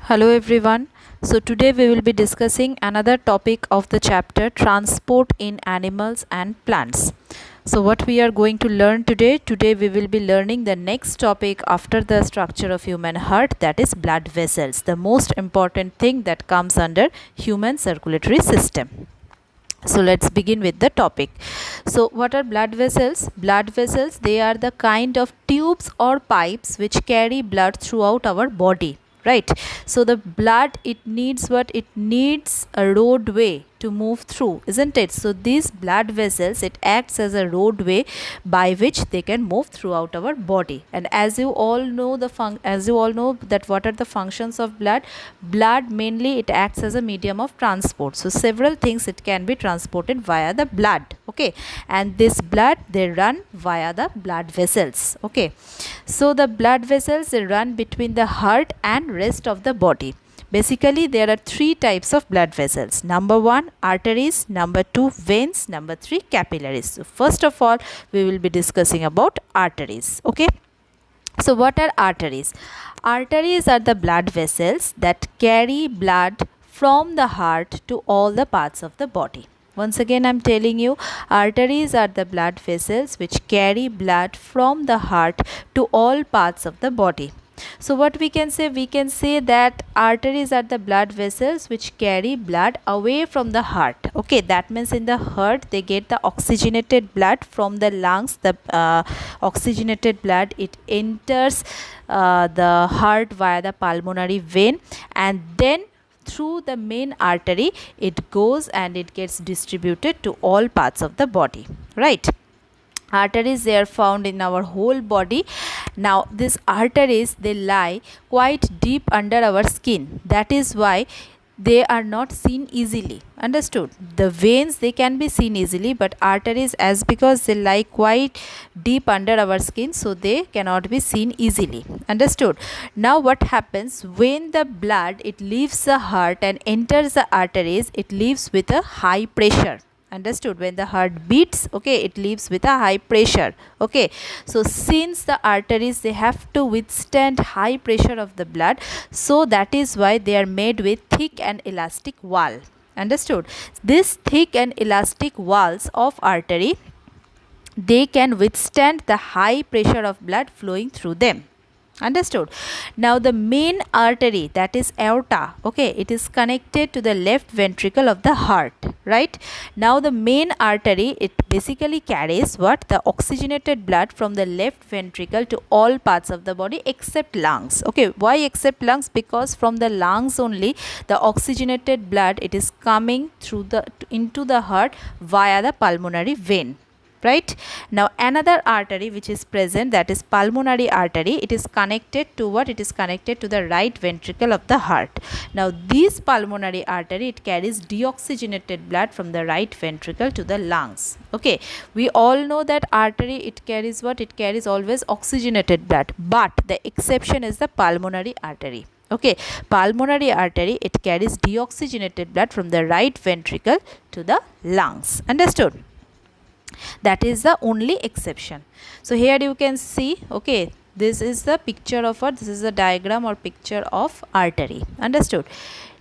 Hello everyone. So today we will be discussing another topic of the chapter transport in animals and plants. So what we are going to learn today we will be learning the next topic after the structure of human heart, that is blood vessels, the most important thing that comes under human circulatory system. So let's begin with the topic. So what are blood vessels? Blood vessels, they are the kind of tubes or pipes which carry blood throughout our body, right? So the blood, it needs what? It needs a roadway to move through, isn't it? So these blood vessels, it acts as a roadway by which they can move throughout our body. And as you all know that what are the functions of blood? Blood mainly, it acts as a medium of transport. So several things it can be transported via the blood, okay? And this blood, they run via the blood vessels, okay? So the blood vessels, they run between the heart and rest of the body. Basically, there are three types of blood vessels. Number 1, arteries. Number 2, veins. Number 3, capillaries. So first of all, we will be discussing about arteries, okay? So what are arteries? Arteries are the blood vessels that carry blood from the heart to all the parts of the body. Once again, I am telling you, arteries are the blood vessels which carry blood from the heart to all parts of the body. So what we can say? We can say that arteries are the blood vessels which carry blood away from the heart. Okay, that means in the heart they get the oxygenated blood from the lungs. The oxygenated blood, it enters the heart via the pulmonary vein, and then through the main artery it goes and it gets distributed to all parts of the body, right? Arteries, they are found in our whole body. Now these arteries, they lie quite deep under our skin. That is why they are not seen easily. Understood? The veins, they can be seen easily, but arteries, as because they lie quite deep under our skin, so they cannot be seen easily. Understood? Now what happens when the blood, it leaves the heart and enters the arteries? It leaves with a high pressure. Understood? When the heart beats, okay, it leaves with a high pressure, okay? So since the arteries, they have to withstand high pressure of the blood, so that is why they are made with thick and elastic wall. Understood? This thick and elastic walls of artery, they can withstand the high pressure of blood flowing through them. Understood? Now the main artery, that is aorta, okay, it is connected to the left ventricle of the heart, right? Now the main artery, it basically carries what? The oxygenated blood from the left ventricle to all parts of the body except lungs. Okay, why except lungs? Because from the lungs only the oxygenated blood, it is coming through the into the heart via the pulmonary vein, right? Now another artery which is present, that is pulmonary artery, it is connected to what? It is connected to the right ventricle of the heart. Now this pulmonary artery, it carries deoxygenated blood from the right ventricle to the lungs, okay? We all know that artery, it carries what? It carries always oxygenated blood, but the exception is the pulmonary artery. Okay, pulmonary artery, it carries deoxygenated blood from the right ventricle to the lungs. Understood? That is the only exception. So here you can see, okay, this is the picture of what? This is a diagram or picture of artery. Understood?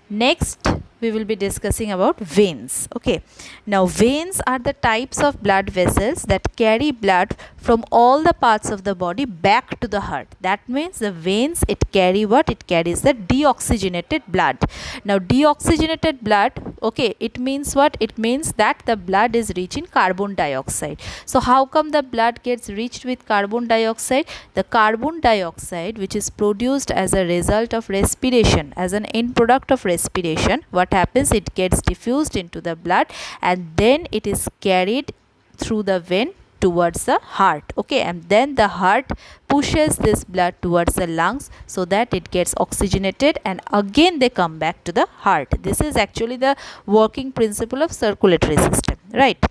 Next we will be discussing about veins. Okay, now veins are the types of blood vessels that carry blood from all the parts of the body back to the heart. That means the veins, it carry what? It carries the deoxygenated blood. Now deoxygenated blood, okay, it means what? It means that the blood is rich in carbon dioxide. So how come the blood gets rich with carbon dioxide? The carbon dioxide, which is produced as a result of respiration, as an end product of respiration, what happens? It gets diffused into the blood and then it is carried through the vein towards the heart, okay? And then the heart pushes this blood towards the lungs so that it gets oxygenated, and again they come back to the heart. This is actually the working principle of circulatory system, right?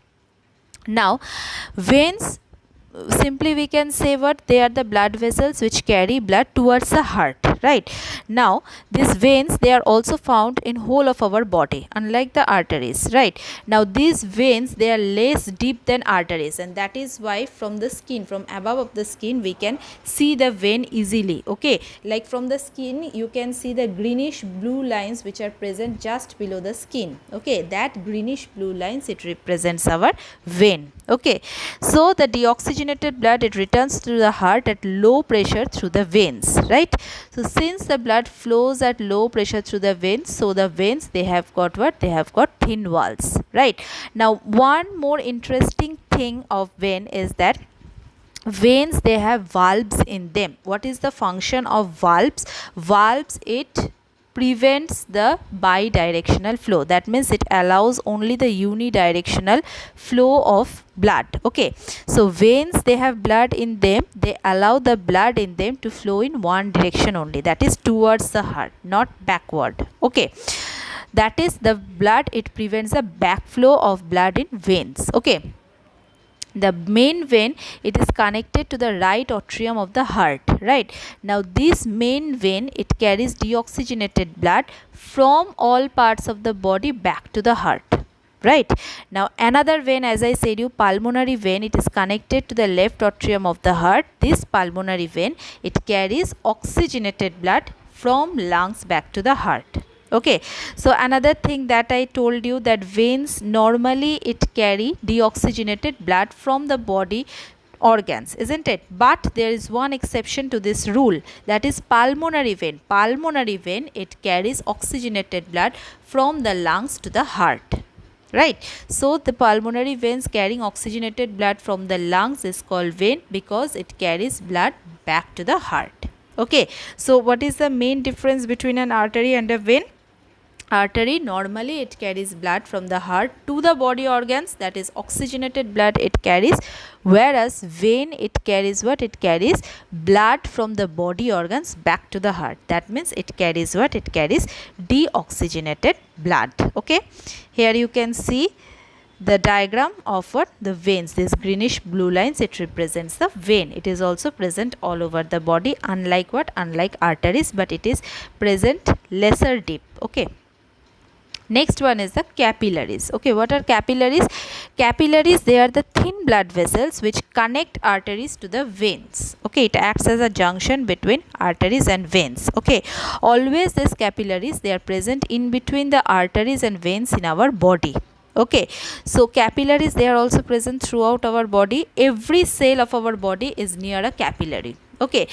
Now veins, simply we can say what? They are the blood vessels which carry blood towards the heart, right? Now these veins, they are also found in whole of our body, unlike the arteries, right? Now these veins, they are less deep than arteries, and that is why from the skin, from above of the skin, we can see the vein easily. Okay, like from the skin you can see the greenish blue lines which are present just below the skin. Okay, that greenish blue lines, it represents our vein. Okay, so the deoxygenated blood, it returns to the heart at low pressure through the veins, right? So since the blood flows at low pressure through the veins, so the veins, they have got what? They have got thin walls, right? Now one more interesting thing of vein is that veins, they have valves in them. What is the function of valves? Valves, it prevents the bidirectional flow. That means it allows only the unidirectional flow of blood. Okay, so veins, they have blood in them, they allow the blood in them to flow in one direction only, that is towards the heart, not backward. Okay, that is the blood, it prevents the backflow of blood in veins. Okay, the main vein, it is connected to the right atrium of the heart, right? Now this main vein, it carries deoxygenated blood from all parts of the body back to the heart, right? Now another vein, as I said you, pulmonary vein, it is connected to the left atrium of the heart. This pulmonary vein, it carries oxygenated blood from lungs back to the heart. Okay, so another thing that I told you, that veins normally it carry deoxygenated blood from the body organs, isn't it? But there is one exception to this rule, that is pulmonary vein. Pulmonary vein, it carries oxygenated blood from the lungs to the heart, right? So the pulmonary veins carrying oxygenated blood from the lungs is called vein, because it carries blood back to the heart. Okay, so what is the main difference between an artery and a vein? Artery, normally it carries blood from the heart to the body organs, that is oxygenated blood it carries, whereas vein, it carries what? It carries blood from the body organs back to the heart. That means it carries what? It carries deoxygenated blood. Okay, here you can see the diagram of what? The veins. This greenish blue lines, it represents the vein. It is also present all over the body, unlike what? Unlike arteries, but it is present lesser deep. Okay, next one is the capillaries. Okay, what are capillaries? Capillaries, they are the thin blood vessels which connect arteries to the veins. Okay, it acts as a junction between arteries and veins. Okay, always these capillaries, they are present in between the arteries and veins in our body. Okay, so capillaries, they are also present throughout our body. Every cell of our body is near a capillary. Okay,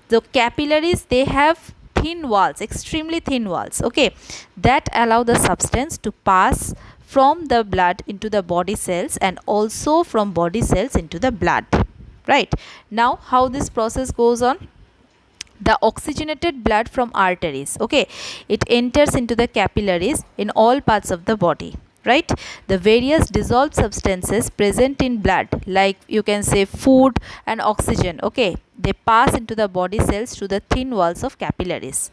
the capillaries, they have thin walls, extremely thin walls, okay, that allow the substance to pass from the blood into the body cells and also from body cells into the blood, right? Now how this process goes on? The oxygenated blood from arteries, okay, it enters into the capillaries in all parts of the body, right? The various dissolved substances present in blood, like you can say food and oxygen, okay, they pass into the body cells through the thin walls of capillaries.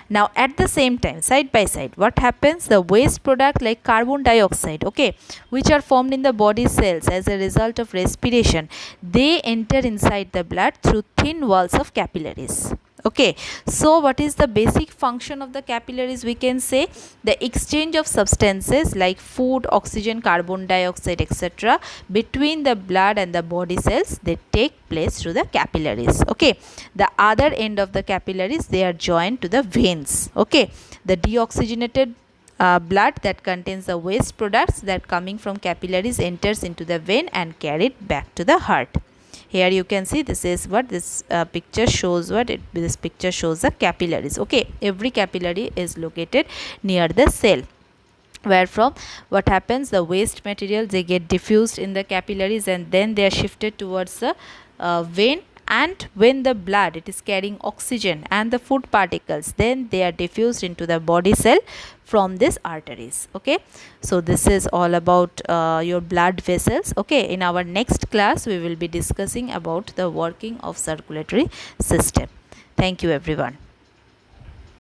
Now at the same time, side by side, what happens? The waste product like carbon dioxide, okay, which are formed in the body cells as a result of respiration, they enter inside the blood through thin walls of capillaries. Okay, so what is the basic function of the capillaries? We can say the exchange of substances like food, oxygen, carbon dioxide, etc. between the blood and the body cells, they take place through the capillaries. Okay, the other end of the capillaries, they are joined to the veins. Okay, the deoxygenated blood that contains the waste products that coming from capillaries enters into the vein and carried back to the heart. Here you can see, this is what this picture shows. This picture shows the capillaries. Okay, every capillary is located near the cell, where from what happens, the waste material, they get diffused in the capillaries and then they are shifted towards the vein, and when the blood, it is carrying oxygen and the food particles, then they are diffused into the body cell from these arteries. Okay, so this is all about your blood vessels. Okay, in our next class we will be discussing about the working of circulatory system. Thank you everyone.